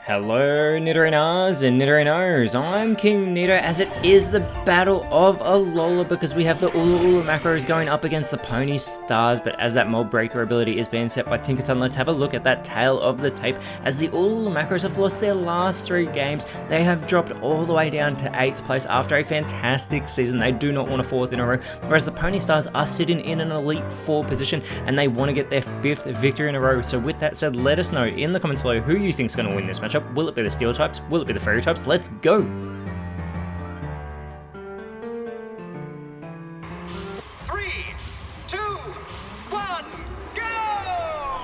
Hello Nidorinas and Nidorinos, I'm KingNido as it is the battle of Alola because we have the Ula macros going up against the Pony Stars, but as that mold breaker ability is being set by Tinkaton, let's have a look at that tail of the tape. As the Ula macros have lost their last 3 games, they have dropped all the way down to 8th place after a fantastic season. They do not want a 4th in a row, whereas the Pony Stars are sitting in an Elite 4 position and they want to get their 5th victory in a row. So with that said, let us know in the comments below who you think is going to win this match. Will it be the Steel types? Will it be the Fairy types? Let's go!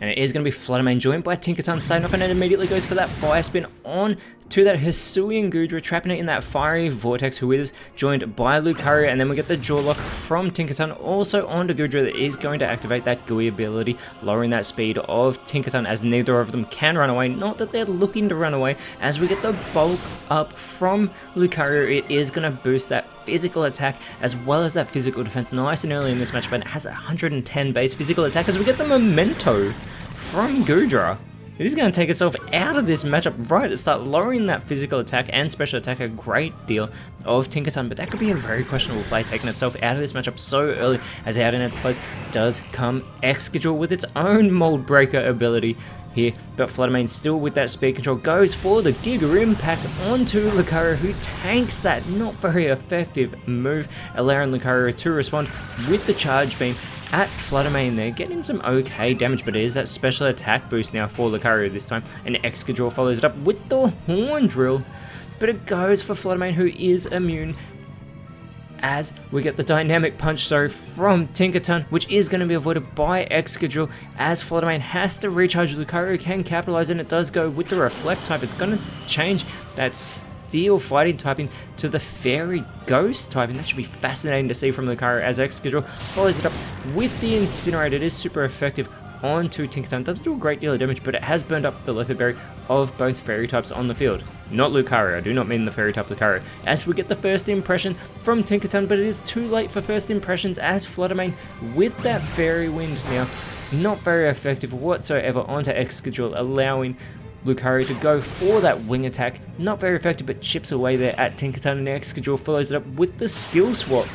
And it is going to be Fluttermane joined by Tinkaton starting off, and it immediately goes for that Fire Spin on to that Hisuian Goodra, trapping it in that Fiery Vortex, who is joined by Lucario, and then we get the Jaw Lock from Tinkaton also onto Goodra that is going to activate that Gooey ability, lowering that speed of Tinkaton as neither of them can run away. Not that they're looking to run away, as we get the Bulk Up from Lucario. It is going to boost that physical attack as well as that physical defense nice and early in this match, but it has 110 base physical attack as we get the Memento from Goodra. It is going to take itself out of this matchup right at the start, lowering that physical attack and special attack a great deal of Tinkaton, but that could be a very questionable play, taking itself out of this matchup so early, as out in its place does come Excadrill with its own Mold Breaker ability here, but Fluttermane still with that speed control goes for the Giga Impact onto Lucario, who tanks that not very effective move, allowing Lucario to respond with the Charge Beam at Fluttermane there, getting some okay damage, but it is that special attack boost now for Lucario this time, and Excadrill follows it up with the Horn Drill, but it goes for Fluttermane, who is immune, as we get the Dynamic Punch from Tinkaton, which is going to be avoided by Excadrill, as Fluttermane has to recharge. Lucario can capitalize, and it does go with the Reflect type. It's going to change that Steel Fighting typing to the Fairy Ghost typing. That should be fascinating to see from Lucario, as Excadrill follows it up with the Incinerate. It is super effective onto Tinkaton. Doesn't do a great deal of damage, but it has burned up the Leopard Berry of both Fairy types on the field. Not Lucario, I do not mean the Fairy type Lucario. As we get the first impression from Tinkaton, but it is too late for first impressions, as Fluttermane with that Fairy Wind now, not very effective whatsoever onto Excadrill, allowing Lucario to go for that wing attack. Not very effective, but chips away there at Tinkaton, and Excadrill follows it up with the Skill Swap.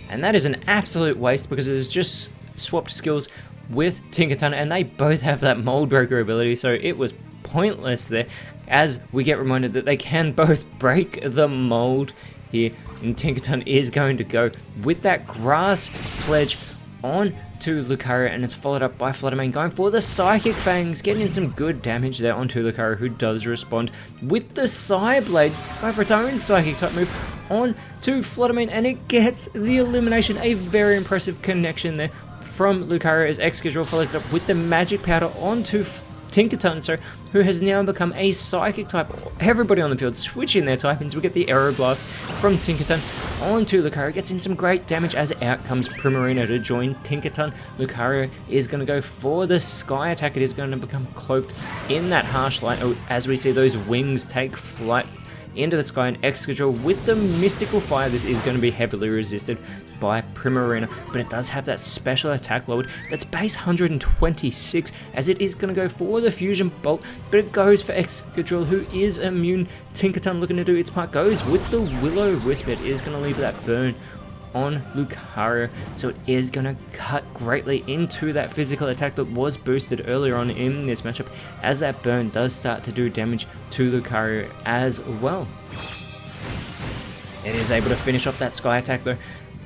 And that is an absolute waste, because it is just swapped skills with Tinkaton, and they both have that Mold Breaker ability, so it was pointless there, as we get reminded that they can both break the mold here, and Tinkaton is going to go with that Grass Pledge on to Lucario, and it's followed up by Fluttermane going for the Psychic Fangs, getting in some good damage there onto Lucario, who does respond with the Psyblade, going for its own Psychic type move on to Fluttermane, and it gets the elimination. A very impressive connection there from Lucario, as Excadrill follows it up with the Magic Powder onto Tinkaton, who has now become a Psychic type. Everybody on the field switching their typings. We get the Aeroblast from Tinkaton onto Lucario, gets in some great damage, as out comes Primarina to join Tinkaton. Lucario is going to go for the Sky Attack. It is going to become cloaked in that harsh light, as we see those wings take flight into the sky, and Excadrill with the Mystical Fire. This is going to be heavily resisted by Primarina, but it does have that special attack load that's base 126, as it is going to go for the Fusion Bolt, but it goes for Excadrill, who is immune. Tinkaton looking to do its part, goes with the Will-O-Wisp. It is going to leave that burn on Lucario, so it is going to cut greatly into that physical attack that was boosted earlier on in this matchup, as that burn does start to do damage to Lucario as well. It is able to finish off that Sky Attack though,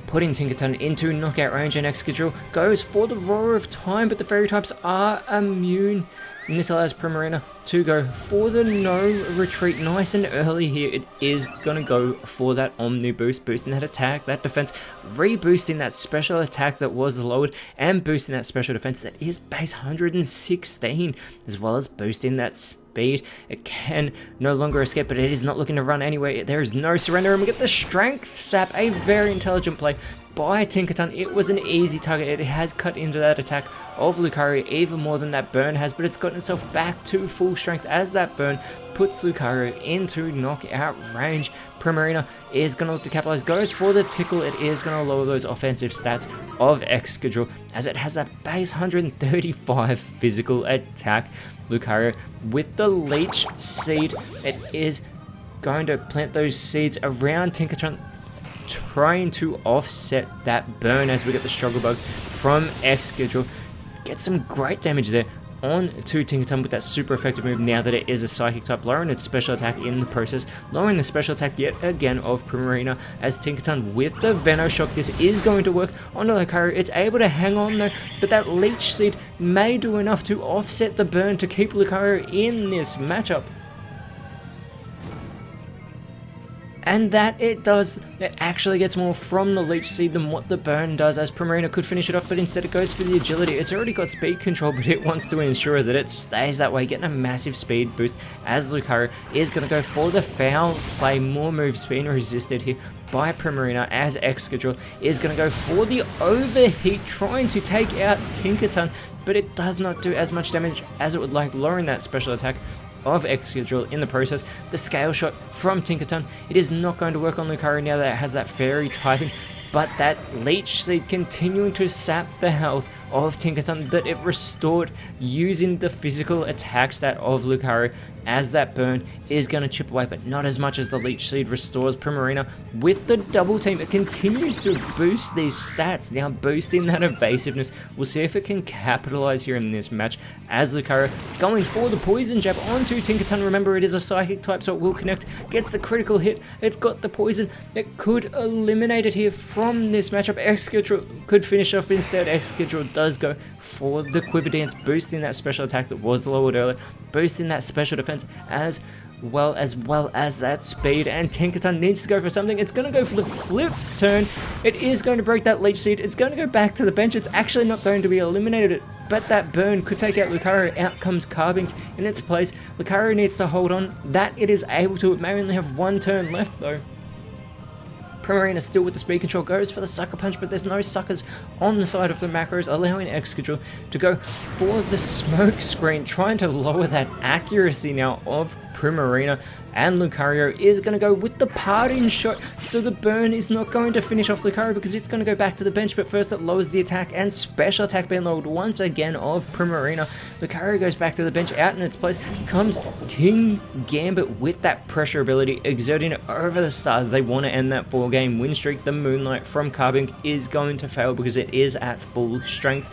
putting Tinkaton into knockout range, and Excadrill goes for the Roar of Time, but the Fairy types are immune, and this allows Primarina to go for the No Retreat nice and early here. It is going to go for that Omni Boost, boosting that attack, that defense, reboosting that special attack that was lowered, and boosting that special defense that is base 116, as well as boosting that speed. It can no longer escape, but it is not looking to run anyway. There is no surrender, and we get the Strength Sap, a very intelligent play by Tinkaton. It was an easy target. It has cut into that attack of Lucario even more than that burn has, but it's gotten itself back to full strength as that burn puts Lucario into knockout range. Primarina is going to look to capitalize, goes for the tickle. It is going to lower those offensive stats of Excadrill as it has that base 135 physical attack. Lucario with the Leech Seed, it is going to plant those seeds around Tinkaton, trying to offset that burn as we get the Struggle Bug from Excadrill. Get some great damage there on to Tinkaton with that super effective move now that it is a Psychic type, lowering its special attack in the process, lowering the special attack yet again of Primarina as Tinkaton with the Venoshock. This is going to work on Lucario. It's able to hang on though, but that Leech Seed may do enough to offset the burn to keep Lucario in this matchup. And that it does. It actually gets more from the Leech Seed than what the burn does, as Primarina could finish it off, but instead it goes for the agility. It's already got speed control, but it wants to ensure that it stays that way, getting a massive speed boost as Lucario is going to go for the foul play. More moves being resisted here by Primarina as Excadrill is going to go for the overheat, trying to take out Tinkaton, but it does not do as much damage as it would like, lowering that special attack of Excadrill in the process. The Scale Shot from Tinkaton, it is not going to work on Lucario now that it has that fairy typing, but that Leech Seed continuing to sap the health of Tinkaton that it restored using the physical attack stat of Lucario, as that burn is going to chip away, but not as much as the Leech Seed restores. Primarina with the double team, it continues to boost these stats, now boosting that evasiveness. We'll see if it can capitalize here in this match as Lucario going for the poison jab onto Tinkaton. Remember, it is a Psychic type, so it will connect, gets the critical hit, it's got the poison, it could eliminate it here from this matchup. Excadrill could finish off instead. Excadrill does go for the Quiver Dance, boosting that special attack that was lowered earlier, boosting that special defense as well as that speed, and Tinkaton needs to go for something. It's going to go for the flip turn. It is going to break that Leech Seed. It's going to go back to the bench. It's actually not going to be eliminated, but that burn could take out Lucario. Out comes Carbink in its place. Lucario needs to hold on. That it is able to. It may only have one turn left though. Primarina still with the speed control, goes for the Sucker Punch, but there's no suckers on the side of the macros, allowing Excadrill to go for the Smoke Screen, trying to lower that accuracy now of Primarina. And Lucario is going to go with the Parting Shot, so the burn is not going to finish off Lucario because it's going to go back to the bench, but first it lowers the attack and special attack being lowered once again of Primarina. Lucario goes back to the bench. Out in its place comes King Gambit with that pressure ability, exerting it over the stars. They want to end that 4-game win streak. The Moonlight from Carbink is going to fail because it is at full strength.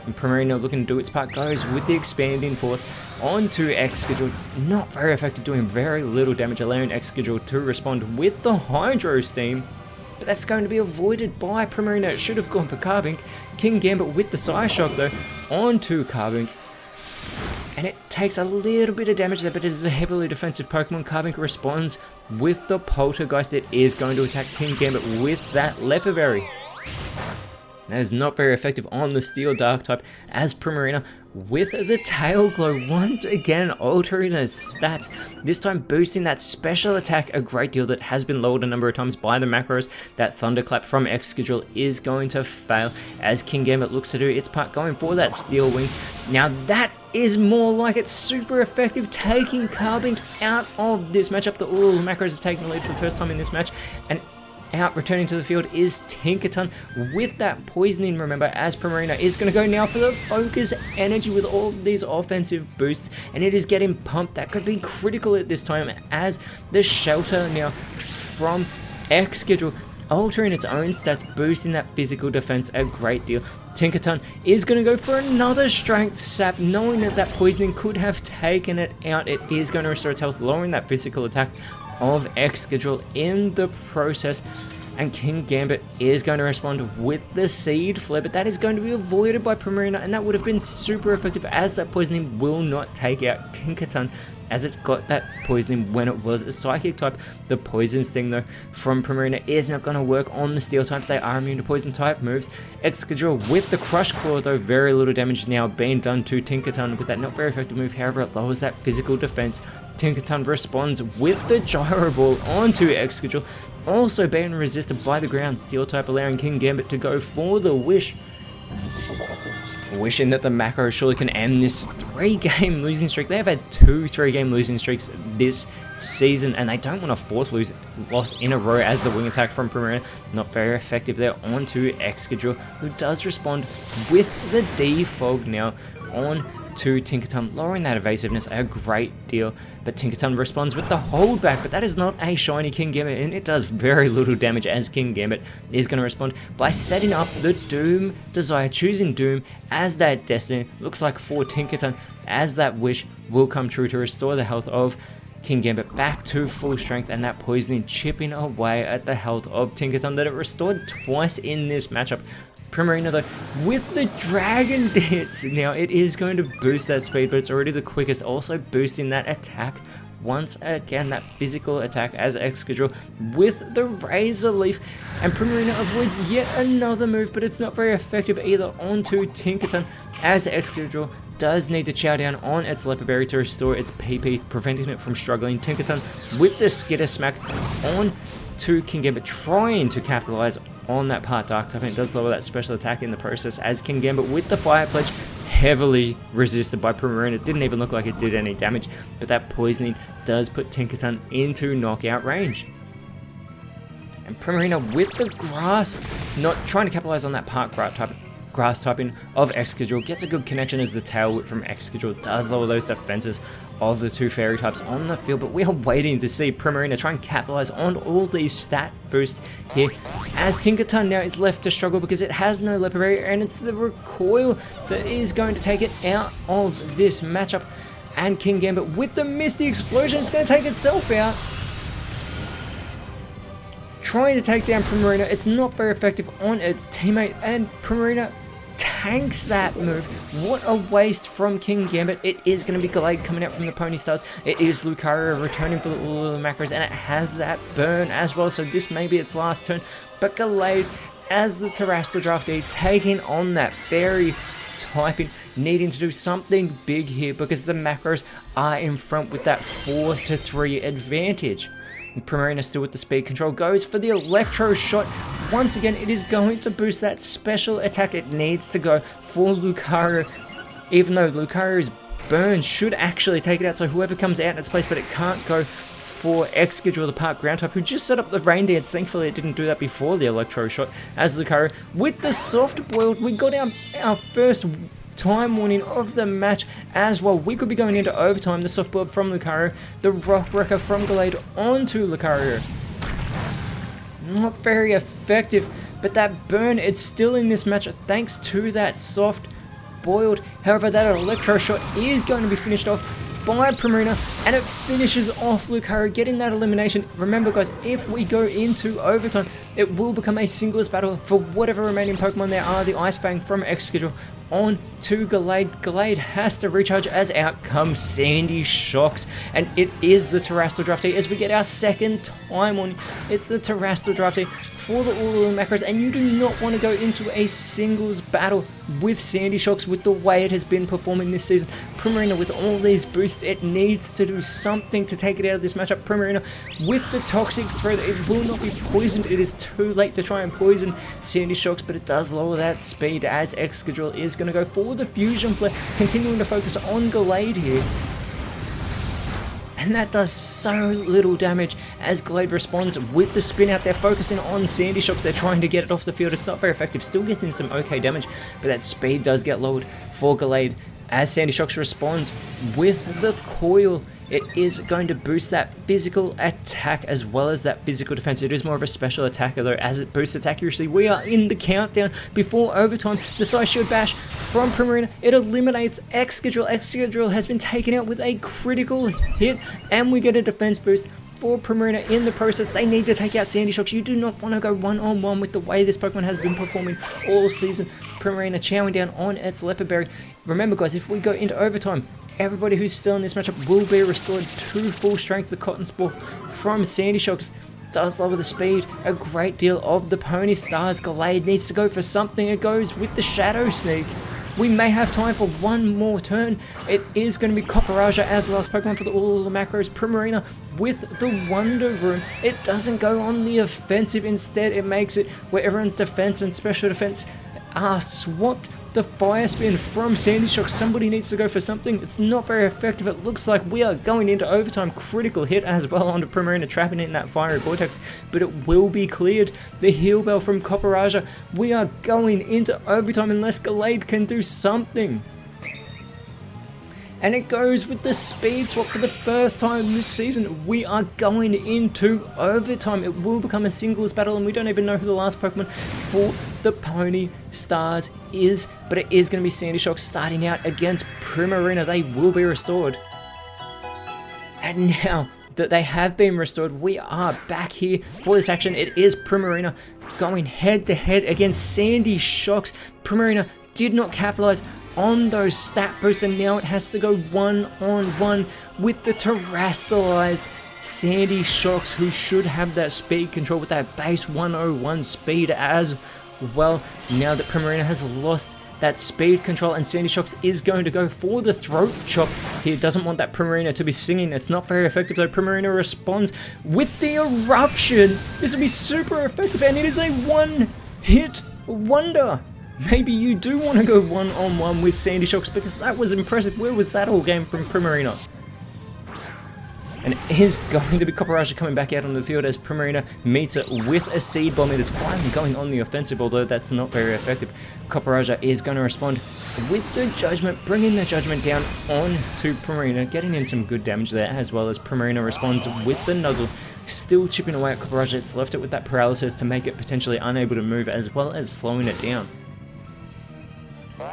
And Primarina looking to do its part, goes with the Expanding Force onto Excadrill. Not very effective, doing very little damage, allowing Excadrill to respond with the Hydro Steam. But that's going to be avoided by Primarina. It should have gone for Carbink. King Gambit with the Psyshock though onto Carbink. And it takes a little bit of damage there, but it is a heavily defensive Pokemon. Carbink responds with the Poltergeist. It is going to attack King Gambit with that Lepiberry. That is not very effective on the Steel Dark type, as Primarina with the Tail Glow once again altering his stats, this time boosting that special attack a great deal that has been lowered a number of times by the macros. That Thunderclap from Excadrill is going to fail as King Gambit looks to do its part, going for that Steel Wing. Now that is more like it's super effective, taking Carbink out of this matchup. The all macros have taken the lead for the first time in this match, and out returning to the field is Tinkaton with that poisoning, remember, as Primarina is going to go now for the Focus Energy with all of these offensive boosts, and it is getting pumped. That could be critical at this time as the Shelter now from Excadrill altering its own stats, boosting that physical defense a great deal. Tinkaton is going to go for another Strength Sap, knowing that that poisoning could have taken it out. It is going to restore its health, lowering that physical attack of Excadrill in the process. And King Gambit is going to respond with the Seed Flare, but that is going to be avoided by Primarina, and that would have been super effective as that poisoning will not take out Tinkaton. as it got that poisoning when it was a psychic type. The poison sting though from Primarina is not going to work on the steel types. They are immune to poison type moves. Excadrill with the Crush Claw though, very little damage now being done to Tinkaton with that not very effective move. However, it lowers that physical defense. Tinkaton responds with the Gyro Ball onto Excadrill, also being resisted by the ground steel type, allowing Kingambit to go for the Wish. Wishing that the Macro surely can end this 3-game losing streak. They have had 2 3-game losing streaks this season, and they don't want a 4th loss in a row as the wing attack from Primarina. Not very effective there onto Excadrill, who does respond with the Defog now on to Tinkaton, lowering that evasiveness a great deal. But Tinkaton responds with the hold back, but that is not a shiny Kingambit, and it does very little damage as Kingambit is going to respond by setting up the Doom Desire, choosing Doom as that destiny. Looks like for Tinkaton, as that wish will come true to restore the health of Kingambit back to full strength, and that poisoning chipping away at the health of Tinkaton that it restored twice in this matchup. Primarina though with the Dragon Dance. Now it is going to boost that speed, but it's already the quickest, also boosting that attack once again, that physical attack as Excadrill with the Razor Leaf, and Primarina avoids yet another move, but it's not very effective either onto Tinkaton as Excadrill does need to chow down on its Leopard Berry to restore its PP, preventing it from struggling. Tinkaton with the Skitter Smack on to Kingambit, trying to capitalize on that part Dark type, and it does lower that special attack in the process as Kingambit with the Fire Pledge, heavily resisted by Primarina. It didn't even look like it did any damage, but that poisoning does put Tinkaton into knockout range. And Primarina with the Grass, not trying to capitalize on that part grass typing of Excadrill, gets a good connection as the Tail Whip from Excadrill does lower those defenses of the 2 fairy types on the field. But we are waiting to see Primarina try and capitalize on all these stat boosts here, as Tinkaton now is left to struggle because it has no Leopard Berry, and it's the Recoil that is going to take it out of this matchup. And Kingambit with the Misty Explosion, it's going to take itself out, trying to take down Primarina. It's not very effective on its teammate, and Primarina tanks that move. What a waste from Kingambit. It is going to be Gallade coming out from the Pony Stars. It is Lucario returning for all of the macros, and it has that burn as well, so this may be its last turn. But Gallade as the Terrestrial Draftee taking on that Fairy typing, needing to do something big here because the macros are in front with that 4-3 advantage. Primarina still with the speed control, goes for the Electro Shot. Once again, it is going to boost that special attack. It needs to go for Lucario, even though Lucario's burn should actually take it out, so whoever comes out in its place, but it can't go for Excadrill, the part ground type, who just set up the Rain Dance. Thankfully it didn't do that before the Electro Shot, as Lucario with the Soft Boiled. We got our first time warning of the match as well. We could be going into overtime. The Soft Boiled from Lucario, the Rock Wrecker from Gallade onto Lucario. Not very effective, but that burn, it's still in this match thanks to that Soft Boiled. However, that Electro Shot is going to be finished off by Primarina, and it finishes off Lucario, getting that elimination. Remember guys, if we go into overtime, it will become a singles battle for whatever remaining Pokemon there are. The Ice Fang from Excadrill on to Gallade. Gallade has to recharge as out comes Sandy Shocks, and it is the Terrestrial Draftee as we get our second time on. It's the Terrestrial Draftee for the all macros, and you do not want to go into a singles battle with Sandy Shocks with the way it has been performing this season. Primarina with all these boosts, it needs to do something to take it out of this matchup. Primarina with the Toxic Thread, it will not be poisoned. It is too late to try and poison Sandy Shocks, but it does lower that speed as Excadrill is going to go for the Fusion Flare, continuing to focus on Gallade here. And that does so little damage as Gallade responds with the spin out there, focusing on Sandy Shocks. They're trying to get it off the field. It's not very effective, still gets in some okay damage, but that speed does get lowered for Gallade as Sandy Shocks responds with the Coil. It is going to boost that physical attack as well as that physical defense. It is more of a special attacker though, as it boosts its accuracy. We are in the countdown before overtime. The Side Shield Bash from Primarina, it eliminates Excadrill. Excadrill has been taken out with a critical hit, and we get a defense boost for Primarina in the process. They need to take out Sandy Shocks. You do not want to go one-on-one with the way this Pokemon has been performing all season. Primarina chowing down on its Leopard Berry. Remember guys, if we go into overtime, everybody who's still in this matchup will be restored to full strength. The Cotton Spore from Sandy Shocks does lower the speed a great deal of the Pony Stars. Gallade needs to go for something. It goes with the Shadow Sneak. We may have time for one more turn. It is going to be Copperaja as the last Pokemon for the all the macros. Primarina with the Wonder Room. It doesn't go on the offensive. Instead, it makes it where everyone's defense and special defense are swapped. The Fire Spin from Sandy Shock. Somebody needs to go for something. It's not very effective. It looks like we are going into overtime. Critical hit as well onto Primarina, trapping it in that Fiery Vortex, but it will be cleared. The Heal Bell from Copperaja. We are going into overtime unless Gallade can do something. And it goes with the speed swap for the first time this season. We are going into overtime. It will become a singles battle, and we don't even know who the last Pokemon for the Pony Stars is, but it is going to be Sandy Shock starting out against Primarina. They will be restored. And now that they have been restored, we are back here for this action. It is Primarina going head to head against Sandy Shocks. Primarina did not capitalize on those stat boosts, and now it has to go one-on-one with the terrestrialized Sandy Shocks, who should have that speed control with that base 101 speed as well. Now that Primarina has lost that speed control, and Sandy Shocks is going to go for the throat chop. He doesn't want that Primarina to be singing. It's not very effective, though. Primarina responds with the Eruption. This will be super effective, and it is a one-hit wonder. Maybe you do want to go one-on-one with Sandy Shocks, because that was impressive. Where was that all game from Primarina? And it is going to be Copperaja coming back out on the field as Primarina meets it with a Seed Bomb. It is finally going on the offensive, although that's not very effective. Copperaja is going to respond with the Judgment, bringing the Judgment down onto Primarina, getting in some good damage there, as well as Primarina responds with the Nuzzle, still chipping away at Copperaja. It's left it with that paralysis to make it potentially unable to move, as well as slowing it down.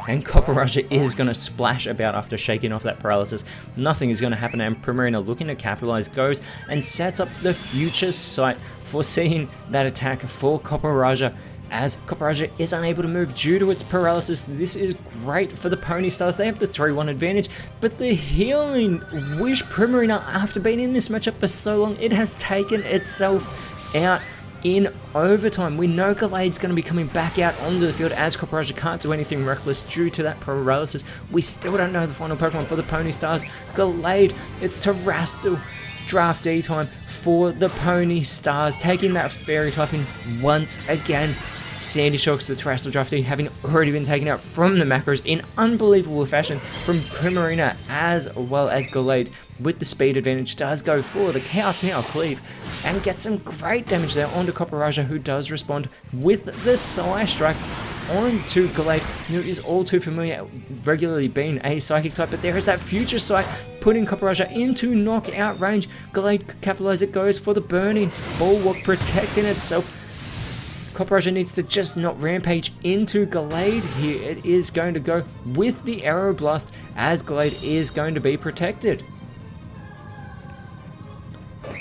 And Copperaja is going to splash about after shaking off that paralysis. Nothing is going to happen, and Primarina, looking to capitalize, goes and sets up the Future Sight, foreseeing that attack for Copperaja, as Copperaja is unable to move due to its paralysis. This is great for the Pony Stars. They have the 3-1 advantage, but the Healing Wish Primarina, after being in this matchup for so long, it has taken itself out in overtime. We know Gallade's going to be coming back out onto the field, as Copperaja can't do anything reckless due to that paralysis. We still don't know the final Pokemon for the Pony Stars. Gallade, it's Terrastal. Draft D time for the Pony Stars, taking that Fairy typing once again. Sandy Shocks, the Terrestrial Draft D, having already been taken out from the macros in unbelievable fashion from Primarina, as well as Gallade, with the speed advantage, does go for the Kowtow Cleave and gets some great damage there onto Copperaja, who does respond with the Psy Strike onto Gallade, who is all too familiar, regularly being a Psychic type, but there is that Future Sight, putting Copperaja into knockout range. Gallade capitalizes, goes for the Burning Bulwark, protecting itself. Copperaja needs to just not rampage into Gallade here. It is going to go with the Aeroblast, as Gallade is going to be protected.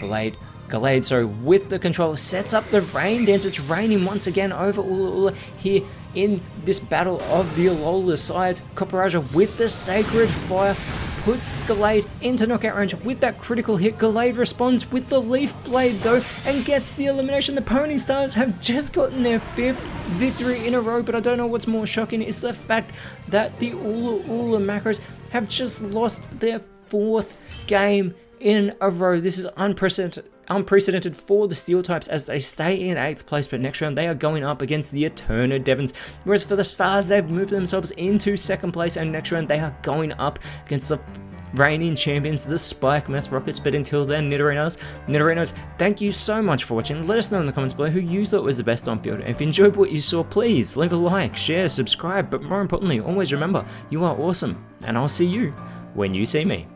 Gallade, so with the control, sets up the Rain Dance. It's raining once again over Ula here in this battle of the Alola sides. Copperaja with the Sacred Fire puts Gallade into knockout range with that critical hit. Gallade responds with the Leaf Blade though, and gets the elimination. The Pony Stars have just gotten their 5th victory in a row, but I don't know what's more shocking is the fact that the Ula macros have just lost their 4th game in a row. This is unprecedented for the Steel types, as they stay in 8th place, but next round they are going up against the Eterna Devons, whereas for the Stars they've moved themselves into 2nd place, and next round they are going up against the reigning champions, the Spike Meth Rockets. But until then, Nidorinos, thank you so much for watching. Let us know in the comments below who you thought was the best on field, and if you enjoyed what you saw, please leave a like, share, subscribe, but more importantly, always remember, you are awesome, and I'll see you when you see me.